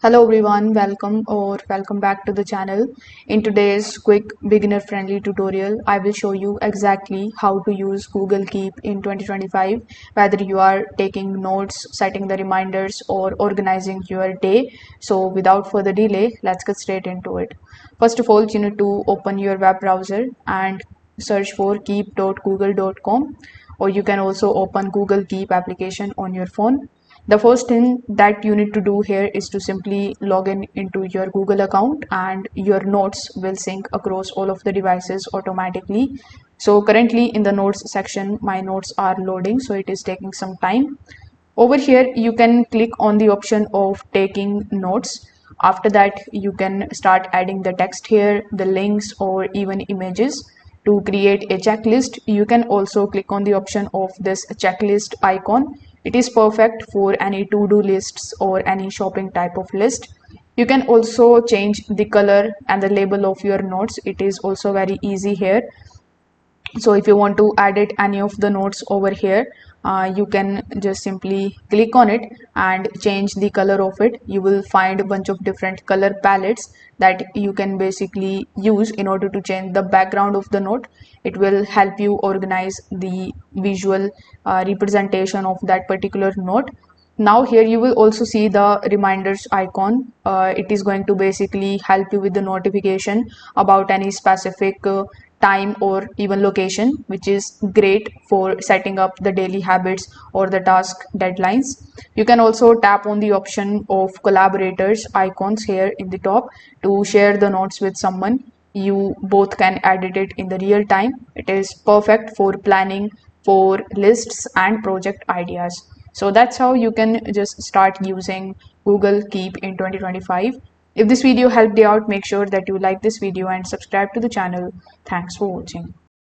Hello everyone, welcome back to the channel. In today's quick beginner friendly tutorial, I will show you exactly how to use Google Keep in 2025, whether you are taking notes, setting the reminders or organizing your day. So without further delay, let's get straight into it. First of all, you need to open your web browser and search for keep.google.com, or you can also open Google Keep application on your phone. The first thing that you need to do here is to simply log in into your Google account, and your notes will sync across all of the devices automatically. So currently in the notes section, my notes are loading, so it is taking some time. Over here, you can click on the option of taking notes. After that, you can start adding the text here, the links, or even images. To create a checklist, you can also click on the option of this checklist icon. It is perfect for any to-do lists or any shopping type of list. You can also change the color and the label of your notes. It is also very easy here. So if you want to edit any of the notes over here, you can just simply click on it and change the color of it. You will find a bunch of different color palettes that you can basically use in order to change the background of the note. It will help you organize the visual representation of that particular note. Now here you will also see the reminders icon. It is going to basically help you with the notification about any specific time or even location, which is great for setting up the daily habits or the task deadlines. You can also tap on the option of collaborators icons here in the top to share the notes with someone. You both can edit it in the real time. It is perfect for planning, for lists and project ideas. So that's how you can just start using Google Keep in 2025. If this video helped you out, make sure that you like this video and subscribe to the channel. Thanks for watching.